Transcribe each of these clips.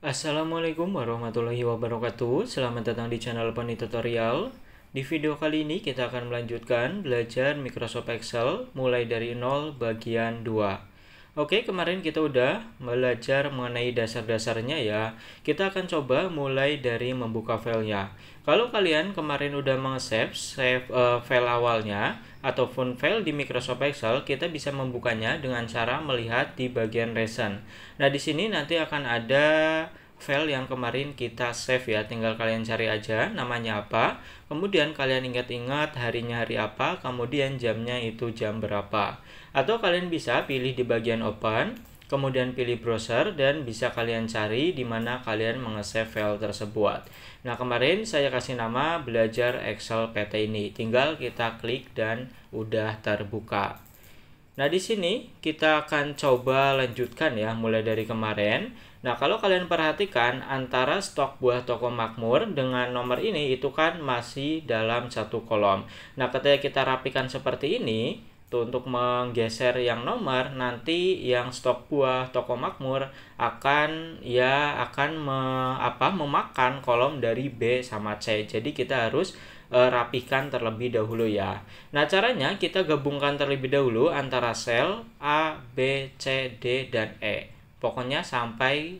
Assalamualaikum warahmatullahi wabarakatuh. Selamat datang di channel Poni Tutorial. Di video kali ini kita akan melanjutkan belajar Microsoft Excel mulai dari 0 bagian 2. Oke, kemarin kita udah belajar mengenai dasar-dasarnya ya. Kita akan coba mulai dari membuka filenya. Kalau kalian kemarin udah save file awalnya ataupun file di Microsoft Excel, kita bisa membukanya dengan cara melihat di bagian recent. Nah, di sini nanti akan ada file yang kemarin kita save ya, tinggal kalian cari aja namanya apa, kemudian kalian ingat-ingat harinya hari apa, kemudian jamnya itu jam berapa. Atau kalian bisa pilih di bagian open, kemudian pilih browser dan bisa kalian cari di mana kalian menge-save file tersebut. Nah, kemarin saya kasih nama belajar Excel PT ini. Tinggal kita klik dan udah terbuka. Nah, di sini kita akan coba lanjutkan ya, mulai dari kemarin. Nah, kalau kalian perhatikan antara stok buah toko makmur dengan nomor ini itu kan masih dalam satu kolom. Nah, ketika kita rapikan seperti ini, tuh untuk menggeser yang nomor, nanti yang stok buah toko makmur akan memakan kolom dari B sama C. Jadi kita harus rapikan terlebih dahulu ya. Nah, caranya kita gabungkan terlebih dahulu antara sel A, B, C, D, dan E. Pokoknya sampai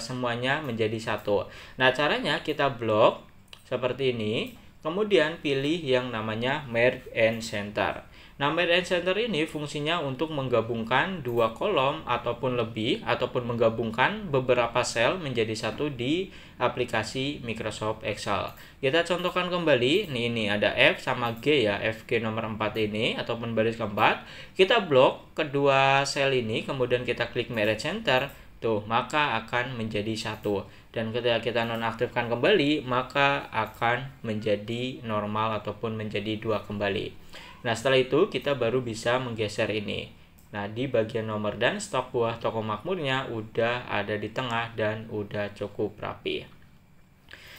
semuanya menjadi satu. Nah, caranya kita blok seperti ini, kemudian pilih yang namanya Merge and Center. Nah, Merge and Center ini fungsinya untuk menggabungkan dua kolom ataupun lebih, ataupun menggabungkan beberapa sel menjadi satu di aplikasi Microsoft Excel. Kita contohkan kembali, ini ada F sama G ya, FG nomor 4 ini, ataupun baris keempat. Kita blok kedua sel ini, kemudian kita klik Merge Center, tuh, maka akan menjadi satu. Dan ketika kita nonaktifkan kembali, maka akan menjadi normal ataupun menjadi dua kembali. Nah, setelah itu kita baru bisa menggeser ini. Nah, di bagian nomor dan stok buah toko makmurnya udah ada di tengah dan udah cukup rapi.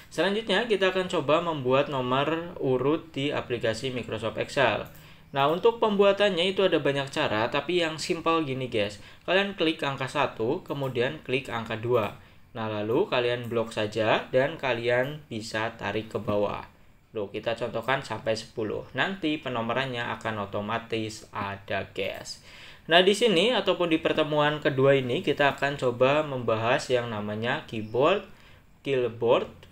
Selanjutnya kita akan coba membuat nomor urut di aplikasi Microsoft Excel. Nah, untuk pembuatannya itu ada banyak cara, tapi yang simple gini guys. Kalian klik angka 1, kemudian klik angka 2. Nah, lalu kalian blok saja dan kalian bisa tarik ke bawah. Loh, kita contohkan sampai 10. Nanti penomorannya akan otomatis ada guys. Nah, di sini ataupun di pertemuan kedua ini kita akan coba membahas yang namanya keyboard,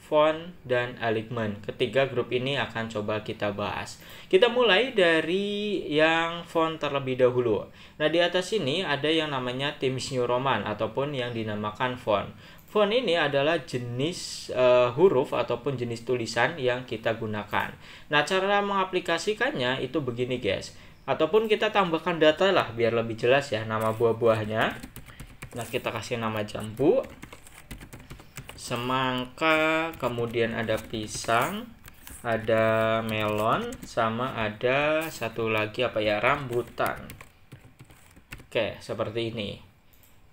font, dan alignment. Ketiga grup ini akan coba kita bahas. Kita mulai dari yang font terlebih dahulu. Nah, di atas ini ada yang namanya Times New Roman ataupun yang dinamakan font. Font ini adalah jenis huruf ataupun jenis tulisan yang kita gunakan. Nah, cara mengaplikasikannya itu begini guys. Ataupun kita tambahkan data lah biar lebih jelas ya, nama buah-buahnya. Nah, kita kasih nama jambu, semangka, kemudian ada pisang, ada melon, sama ada satu lagi rambutan. Oke, seperti ini.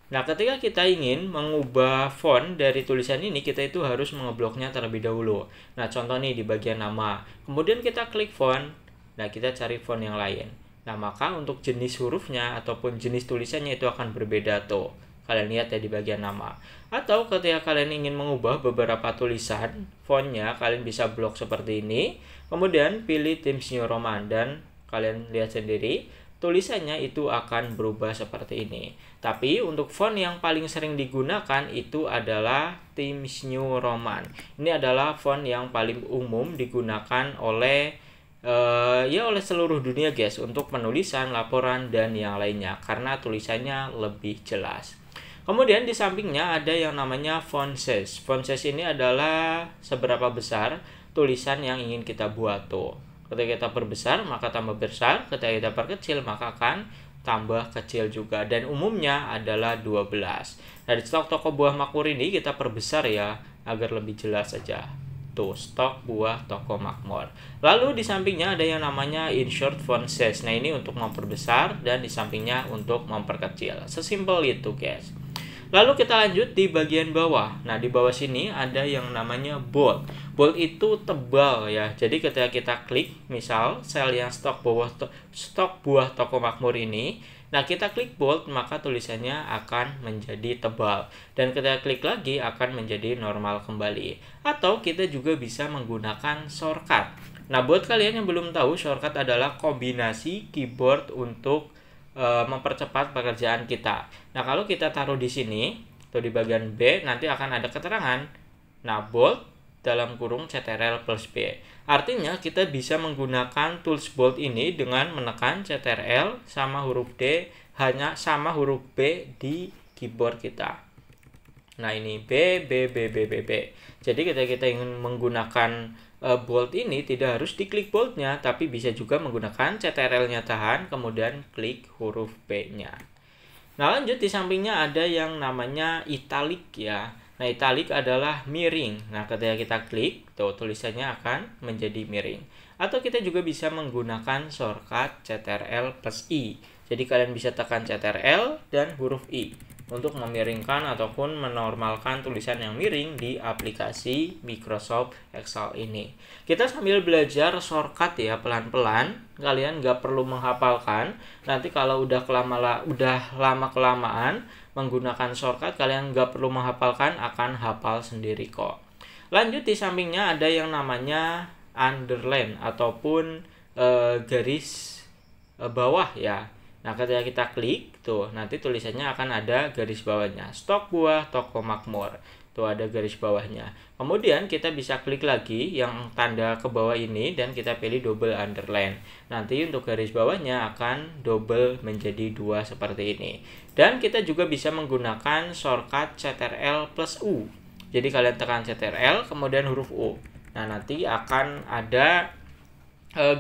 Nah, ketika kita ingin mengubah font dari tulisan ini, kita itu harus mengebloknya terlebih dahulu. Nah, contoh nih di bagian nama. Kemudian kita klik font. Nah, kita cari font yang lain. Nah, maka untuk jenis hurufnya ataupun jenis tulisannya itu akan berbeda tuh. Kalian lihat ya di bagian nama. Atau ketika kalian ingin mengubah beberapa tulisan, fontnya kalian bisa blok seperti ini. Kemudian pilih Times New Roman dan kalian lihat sendiri tulisannya itu akan berubah seperti ini. Tapi untuk font yang paling sering digunakan itu adalah Times New Roman. Ini adalah font yang paling umum digunakan oleh seluruh dunia guys untuk penulisan, laporan, dan yang lainnya karena tulisannya lebih jelas. Kemudian di sampingnya ada yang namanya font size. Font size ini adalah seberapa besar tulisan yang ingin kita buat tuh. Ketika kita perbesar maka tambah besar, ketika kita perkecil maka akan tambah kecil juga, dan umumnya adalah 12. Nah, di stok toko buah makmur ini kita perbesar ya agar lebih jelas saja. Tuh, stok buah toko makmur. Lalu di sampingnya ada yang namanya insert font size. Nah, ini untuk memperbesar dan di sampingnya untuk memperkecil. Sesimpel itu guys. Lalu kita lanjut di bagian bawah. Nah, di bawah sini ada yang namanya bold. Bold itu tebal ya. Jadi ketika kita klik, misal sel yang stok buah toko makmur ini, Nah, kita klik bold, maka tulisannya akan menjadi tebal. Dan kita klik lagi akan menjadi normal kembali. Atau kita juga bisa menggunakan shortcut. Nah, buat kalian yang belum tahu, shortcut adalah kombinasi keyboard untuk mempercepat pekerjaan kita. Nah, kalau kita taruh di sini, atau di bagian B, nanti akan ada keterangan. Nah, bold dalam kurung CTRL plus B. Artinya kita bisa menggunakan tools bold ini dengan menekan CTRL sama huruf D, hanya sama huruf B di keyboard kita. Nah, ini B, B, B, B, B, B. Jadi ketika kita ingin menggunakan bold ini, tidak harus diklik boldnya, tapi bisa juga menggunakan CTRL-nya tahan, kemudian klik huruf B-nya. Nah, lanjut di sampingnya ada yang namanya italic ya. Nah, italic adalah miring. Nah, ketika kita klik, tuh tulisannya akan menjadi miring. Atau kita juga bisa menggunakan shortcut CTRL plus I. Jadi kalian bisa tekan CTRL dan huruf I untuk memiringkan ataupun menormalkan tulisan yang miring di aplikasi Microsoft Excel ini. Kita sambil belajar shortcut ya, pelan-pelan. Kalian nggak perlu menghafalkan. Nanti kalau udah lama-kelamaan menggunakan shortcut, kalian nggak perlu menghafalkan, akan hafal sendiri kok. Lanjut di sampingnya ada yang namanya underline ataupun garis bawah ya. Nah, ketika kita klik, tuh nanti tulisannya akan ada garis bawahnya. Stok buah toko makmur. Tuh ada garis bawahnya. Kemudian kita bisa klik lagi yang tanda ke bawah ini dan kita pilih double underline. Nanti untuk garis bawahnya akan double menjadi 2 seperti ini. Dan kita juga bisa menggunakan shortcut CTRL plus U. Jadi kalian tekan CTRL kemudian huruf U. Nah, nanti akan ada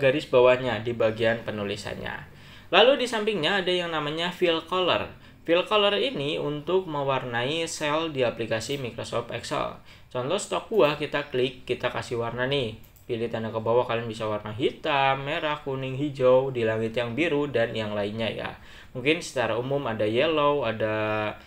garis bawahnya di bagian penulisannya. Lalu di sampingnya ada yang namanya fill color. Fill color ini untuk mewarnai sel di aplikasi Microsoft Excel. Contoh stok buah, kita klik, kita kasih warna nih. Pilih tanda ke bawah, kalian bisa warna hitam, merah, kuning, hijau, di langit yang biru, dan yang lainnya ya. Mungkin secara umum ada yellow, ada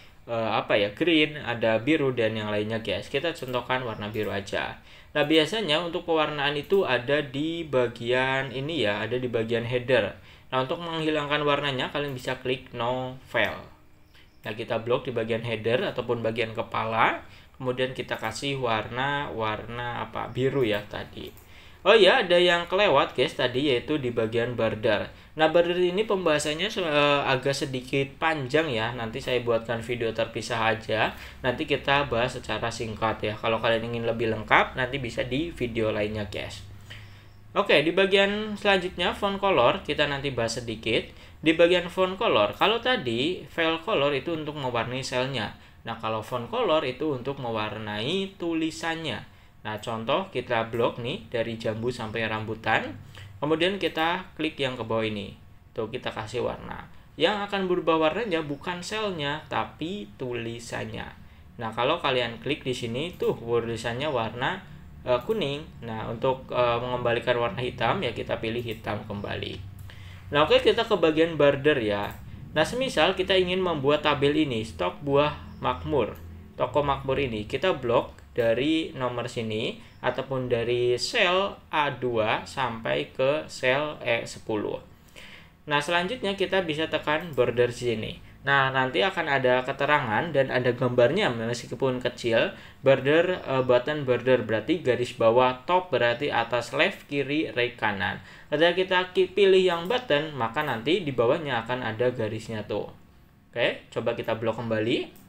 green, ada biru, dan yang lainnya guys. Kita contohkan warna biru aja. Nah, biasanya untuk pewarnaan itu ada di bagian ini ya, ada di bagian header. Nah, untuk menghilangkan warnanya, kalian bisa klik no fill. Nah, kita blok di bagian header ataupun bagian kepala. Kemudian kita kasih warna biru ya tadi. Oh ya, ada yang kelewat guys tadi, yaitu di bagian border. Nah, border ini pembahasannya agak sedikit panjang ya. Nanti saya buatkan video terpisah aja. Nanti kita bahas secara singkat ya. Kalau kalian ingin lebih lengkap, nanti bisa di video lainnya guys. Oke, di bagian selanjutnya font color kita nanti bahas sedikit. Di bagian font color, kalau tadi fill color itu untuk mewarnai selnya. Nah, kalau font color itu untuk mewarnai tulisannya. Nah, contoh kita blok nih dari jambu sampai rambutan. Kemudian kita klik yang ke bawah ini. Tuh, kita kasih warna. Yang akan berubah warnanya bukan selnya, tapi tulisannya. Nah, kalau kalian klik di sini tuh tulisannya warna kuning. Nah, untuk mengembalikan warna hitam ya kita pilih hitam kembali. Nah, oke, kita ke bagian border ya. Nah, semisal kita ingin membuat tabel ini, stok buah makmur, toko makmur ini, kita blok dari nomor sini ataupun dari sel A2 sampai ke sel E10. Nah, selanjutnya kita bisa tekan border sini. Nah, nanti akan ada keterangan dan ada gambarnya meskipun kecil. Border, button border berarti garis bawah, top berarti atas, left kiri, right kanan. Ketika kita pilih yang button, maka nanti di bawahnya akan ada garisnya tuh. Oke, coba kita blok kembali.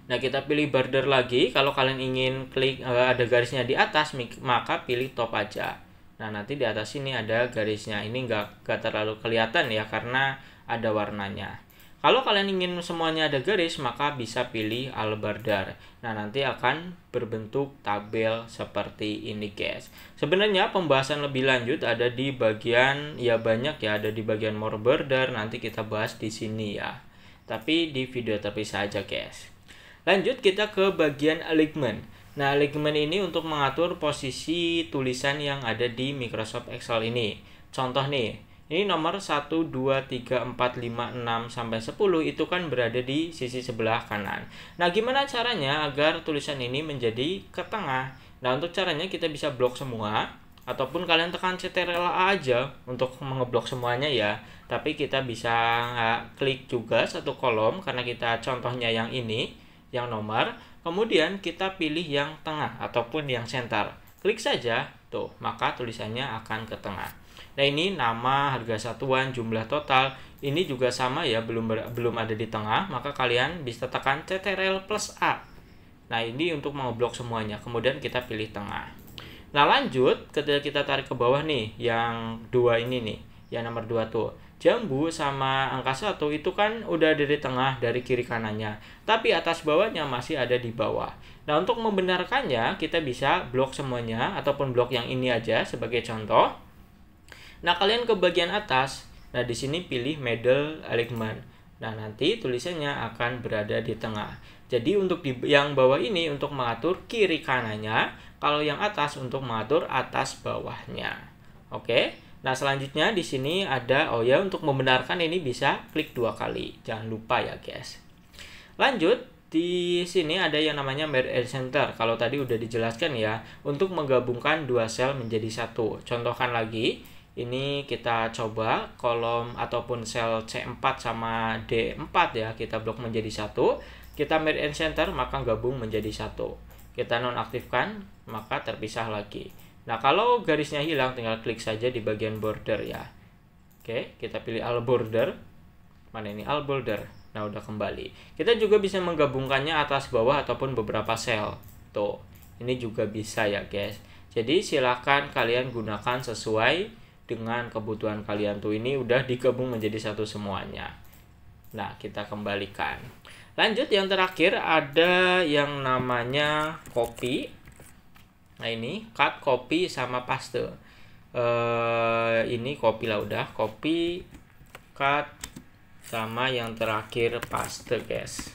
Nah, kita pilih border lagi. Kalau kalian ingin klik ada garisnya di atas, maka pilih top aja. Nah, nanti di atas sini ada garisnya. Ini nggak terlalu kelihatan ya karena ada warnanya. Kalau kalian ingin semuanya ada garis, maka bisa pilih all border. Nah, nanti akan berbentuk tabel seperti ini, guys. Sebenarnya pembahasan lebih lanjut ada di bagian, ya banyak ya, ada di bagian more border. Nanti kita bahas di sini ya. Tapi di video terpisah aja, guys. Lanjut kita ke bagian alignment. Nah, alignment ini untuk mengatur posisi tulisan yang ada di Microsoft Excel ini. Contoh nih. Ini nomor 1, 2, 3, 4, 5, 6, sampai 10 itu kan berada di sisi sebelah kanan. Nah, gimana caranya agar tulisan ini menjadi ke tengah? Nah, untuk caranya kita bisa blok semua ataupun kalian tekan Ctrl A aja untuk mengeblok semuanya ya. Tapi kita bisa klik juga satu kolom karena kita contohnya yang ini, yang nomor. Kemudian kita pilih yang tengah ataupun yang center. Klik saja, tuh, maka tulisannya akan ke tengah. Nah, ini nama, harga satuan, jumlah total. Ini juga sama ya, belum ada di tengah, maka kalian bisa tekan Ctrl plus A. Nah, ini untuk mengeblok semuanya. Kemudian kita pilih tengah. Nah, lanjut ketika kita tarik ke bawah nih, yang dua ini nih, yang nomor 2 tuh. Jambu sama angka 1 itu kan udah dari tengah, dari kiri kanannya. Tapi atas bawahnya masih ada di bawah. Nah, untuk membenarkannya, kita bisa blok semuanya, ataupun blok yang ini aja sebagai contoh. Nah, kalian ke bagian atas. Nah, di sini pilih middle alignment. Nah, nanti tulisannya akan berada di tengah. Jadi, untuk di yang bawah ini untuk mengatur kiri kanannya, kalau yang atas untuk mengatur atas bawahnya. Oke. Nah, selanjutnya di sini ada, untuk membenarkan ini bisa klik 2 kali. Jangan lupa ya, guys. Lanjut, di sini ada yang namanya Merge and Center. Kalau tadi udah dijelaskan ya, untuk menggabungkan 2 sel menjadi satu. Contohkan lagi, ini kita coba kolom ataupun sel C4 sama D4 ya, kita blok menjadi satu. Kita Merge and Center, maka gabung menjadi satu. Kita nonaktifkan, maka terpisah lagi. Nah, kalau garisnya hilang, tinggal klik saja di bagian border ya. Oke, kita pilih all border. Mana ini all border? Nah, udah kembali. Kita juga bisa menggabungkannya atas bawah ataupun beberapa sel. Tuh, ini juga bisa ya, guys. Jadi, silakan kalian gunakan sesuai dengan kebutuhan kalian. Tuh, ini udah digabung menjadi satu semuanya. Nah, kita kembalikan. Lanjut, yang terakhir ada yang namanya copy. Nah, ini cut, copy, sama paste. Ini copy lah udah. Copy, cut, sama yang terakhir paste, guys.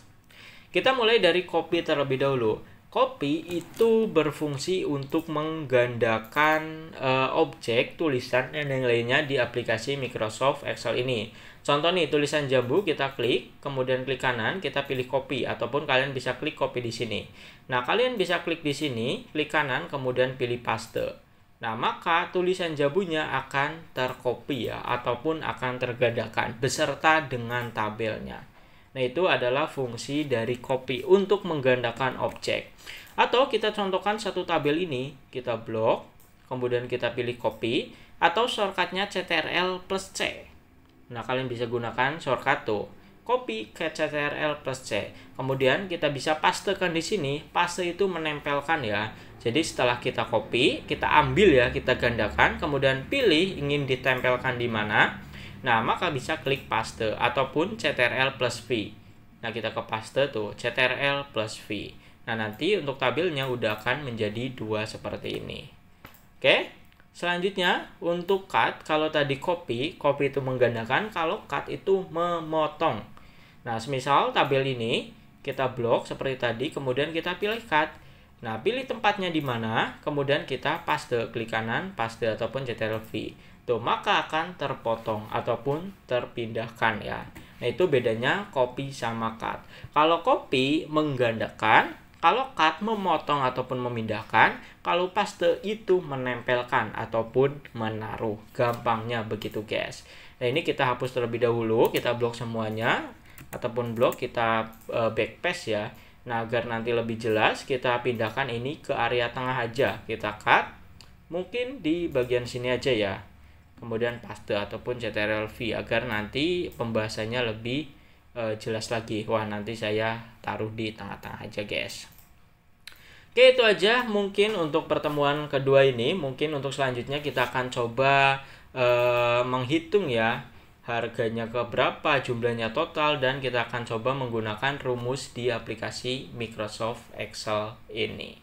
Kita mulai dari copy terlebih dahulu. Copy itu berfungsi untuk menggandakan objek, tulisan, dan yang lainnya di aplikasi Microsoft Excel ini. Contoh nih, tulisan jambu kita klik, kemudian klik kanan, kita pilih copy, ataupun kalian bisa klik copy di sini. Nah, kalian bisa klik di sini, klik kanan, kemudian pilih paste. Nah, maka tulisan jambunya akan tercopy ya, ataupun akan tergandakan beserta dengan tabelnya. Nah, itu adalah fungsi dari copy untuk menggandakan objek. Atau kita contohkan satu tabel ini, kita blok, kemudian kita pilih copy, atau shortcutnya Ctrl plus C. Nah, kalian bisa gunakan shortcut tuh, copy ke Ctrl plus C. Kemudian kita bisa pastekan di sini. Paste itu menempelkan ya. Jadi setelah kita copy, kita ambil ya, kita gandakan, kemudian pilih ingin ditempelkan di mana. Nah, maka bisa klik paste ataupun Ctrl plus V. Nah, kita ke paste tuh, Ctrl plus V. Nah, nanti untuk tabelnya udah akan menjadi 2 seperti ini. Oke. Selanjutnya, untuk cut, kalau tadi copy itu menggandakan, kalau cut itu memotong. Nah, semisal tabel ini, kita blok seperti tadi, kemudian kita pilih cut. Nah, pilih tempatnya di mana, kemudian kita paste, klik kanan, paste ataupun Ctrl V. Tuh, maka akan terpotong ataupun terpindahkan ya. Nah, itu bedanya copy sama cut. Kalau copy menggandakan, kalau cut memotong ataupun memindahkan, kalau paste itu menempelkan ataupun menaruh. Gampangnya begitu, guys. Nah, ini kita hapus terlebih dahulu, kita blok semuanya, ataupun blok kita backpaste ya. Nah, agar nanti lebih jelas, kita pindahkan ini ke area tengah aja. Kita cut, mungkin di bagian sini aja ya. Kemudian paste ataupun Ctrl V, agar nanti pembahasannya lebih jelas lagi. Wah, nanti saya taruh di tengah-tengah aja, guys. Oke, itu aja mungkin untuk pertemuan kedua ini. Mungkin untuk selanjutnya kita akan coba menghitung ya, harganya ke berapa, jumlahnya total, dan kita akan coba menggunakan rumus di aplikasi Microsoft Excel ini.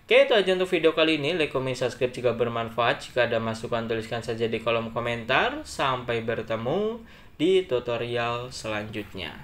Oke, itu aja untuk video kali ini. Like, comment, subscribe jika bermanfaat. Jika ada masukan, tuliskan saja di kolom komentar. Sampai bertemu di tutorial selanjutnya.